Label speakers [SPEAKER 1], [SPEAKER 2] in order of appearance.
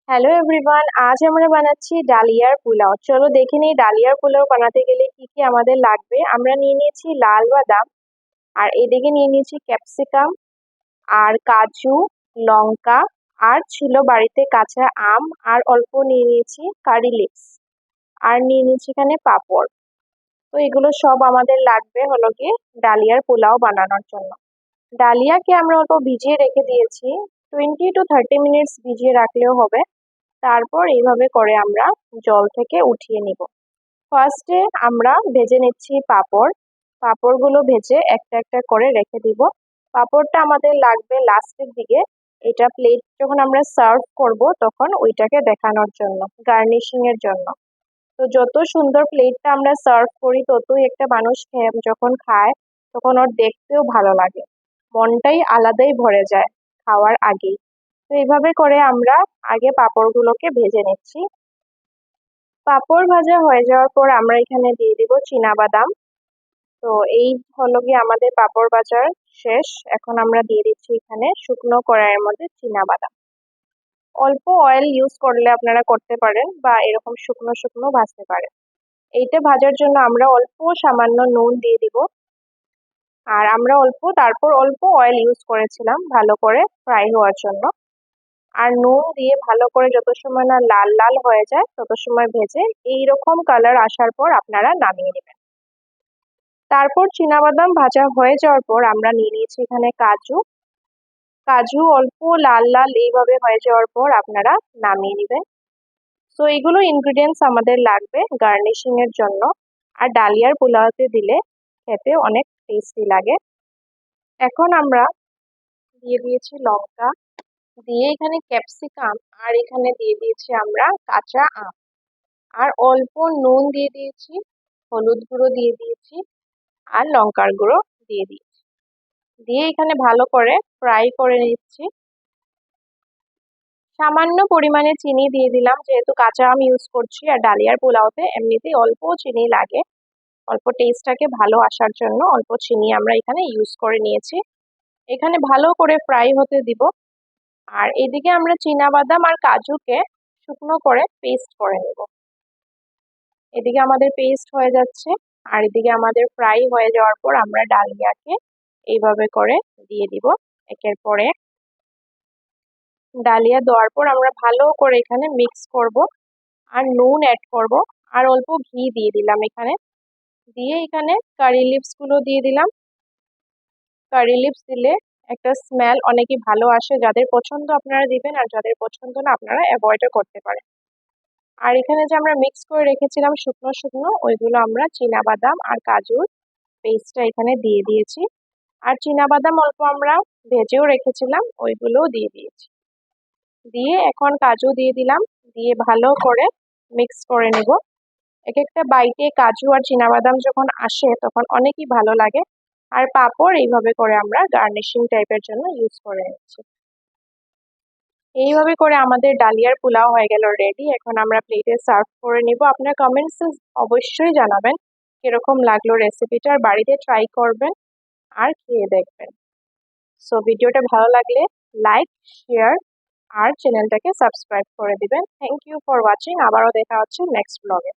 [SPEAKER 1] Hello everyone, আজ আমরা বানাচ্ছি ডালিয়ার পোলাও। চলো দেখে নিই ডালিয়ার পোলাও বানাতে গেলে কি কি আমাদের লাগবে। আমরা নিয়ে নিয়েছি লাল বাদাম, আর এদিকে নিয়ে নিয়েছি ক্যাপসিকাম আর কাজু, লঙ্কা, আর ছিল বাড়িতে কাঁচা আম, আর অল্প নিয়ে নিয়েছি কারি লিভস, আর নিয়ে নিয়েছি এখানে পাঁপড়। তো এগুলো সব আমাদের লাগবে হলো গিয়ে ডালিয়ার পোলাও বানানোর জন্য। ডালিয়াকে আমরা অল্প ভিজিয়ে রেখে দিয়েছি, 20 to 30 মিনিটস ভিজিয়ে রাখলেও হবে। তারপর এইভাবে করে আমরা জল থেকে উঠিয়ে নিব। ফার্স্টে আমরা ভেজে নিচ্ছি পাঁপড়। পাঁপড়গুলো ভেজে একটা একটা করে রেখে দিব। পাঁপড়টা আমাদের লাগবে লাস্টের দিকে, এটা প্লেট যখন আমরা সার্ভ করব তখন ওইটাকে দেখানোর জন্য, গার্নিশিং এর জন্য। তো যত সুন্দর প্লেটটা আমরা সার্ভ করি ততই একটা মানুষ যখন খায় তখন ওর দেখতেও ভালো লাগে, মনটাই আলাদাই ভরে যায় খাওয়ার আগেই। তো এইভাবে করে আমরা আগে পাঁপড়গুলোকে ভেজে নিচ্ছি। পাঁপড় ভাজা হয়ে যাওয়ার পর আমরা এখানে দিয়ে দিব বাদাম। তো এই হলো গিয়ে আমাদের পাঁপড় ভাজার শেষ। এখন আমরা দিয়ে দিচ্ছি এখানে শুকনো কড়াইয়ের মধ্যে বাদাম। অল্প অয়েল ইউজ করলে আপনারা করতে পারেন, বা এরকম শুকনো শুকনো ভাজতে পারেন। এইটা ভাজার জন্য আমরা অল্প সামান্য নুন দিয়ে দিব, আর আমরা তারপর অল্প অয়েল ইউজ করেছিলাম ভালো করে ফ্রাই হওয়ার জন্য। আর নুন দিয়ে ভালো করে যত সময় না লাল লাল হয়ে যায় তত সময় ভেজে এইরকম কালার আসার পর আপনারা নামিয়ে নেবেন। তারপর বাদাম ভাজা হয়ে যাওয়ার পর আমরা নিয়ে নিয়েছি এখানে কাজু। কাজু অল্প লাল লাল এইভাবে হয়ে যাওয়ার পর আপনারা নামিয়ে নেবেন। তো এইগুলো ইনগ্রিডিয়েন্টস আমাদের লাগবে গার্নিশিং এর জন্য, আর ডালিয়ার পোলাওতে দিলে খেতে অনেক টেস্টি লাগে। এখন আমরা দিয়ে দিয়েছি লঙ্কা, দিয়ে এখানে ক্যাপসিকাম, আর এখানে দিয়ে দিয়েছি আমরা কাঁচা আম, আর অল্প নুন দিয়ে দিয়েছি, হলুদ গুঁড়ো দিয়ে দিয়েছি, আর লঙ্কার গুঁড়ো দিয়ে দিয়েছি। দিয়ে এখানে ভালো করে ফ্রাই করে নিচ্ছি। সামান্য পরিমাণে চিনি দিয়ে দিলাম, যেহেতু কাঁচা আম ইউজ করছি আর ডালিয়ার পোলাওতে এমনিতেই অল্প চিনি লাগে। অল্প টেস্টটাকে ভালো আসার জন্য অল্প চিনি আমরা এখানে ইউজ করে নিয়েছি। এখানে ভালো করে ফ্রাই হতে দিব। আর এদিকে আমরা বাদাম আর কাজুকে শুকনো করে পেস্ট করে নেব। এদিকে আমাদের পেস্ট হয়ে যাচ্ছে, আর এদিকে আমাদের ফ্রাই হয়ে যাওয়ার পর আমরা ডালিয়াকে এইভাবে করে দিয়ে দিব একের পর এক। ডালিয়া দেওয়ার পর আমরা ভালো করে এখানে মিক্স করব, আর নুন অ্যাড করব, আর অল্প ঘি দিয়ে দিলাম এখানে। দিয়ে এখানে কারি লিভস গুলো দিয়ে দিলাম। কারি লিভস দিলে একটা স্মেল অনেকই ভালো আসে, যাদের পছন্দ আপনারা দিবেন, আর যাদের পছন্দ না আপনারা অ্যাভয়েডও করতে পারেন। আর এখানে যে আমরা মিক্স করে রেখেছিলাম শুকনো শুকনো, ওইগুলো আমরা বাদাম আর কাজুর পেস্টটা এখানে দিয়ে দিয়েছি। আর বাদাম অল্প আমরা ভেজেও রেখেছিলাম, ওইগুলোও দিয়ে দিয়েছি। দিয়ে এখন কাজু দিয়ে দিলাম, দিয়ে ভালো করে মিক্স করে নেব। এক একটা বাইটে কাজু আর বাদাম যখন আসে তখন অনেকই ভালো লাগে। আর পাঁপড় এইভাবে করে আমরা গার্নিশিং টাইপের জন্য ইউজ করে নিচ্ছি। এইভাবে করে আমাদের ডালিয়ার পোলাও হয়ে গেল রেডি। এখন আমরা প্লেটে সার্ভ করে নিব। আপনার কমেন্টসে অবশ্যই জানাবেন কিরকম লাগলো রেসিপিটা, আর বাড়িতে ট্রাই করবেন আর খেয়ে দেখবেন। সো ভিডিওটা ভালো লাগলে লাইক, শেয়ার আর চ্যানেলটাকে সাবস্ক্রাইব করে দিবেন। Thank you for watching. আবারও দেখা হচ্ছে নেক্সট ব্লগে।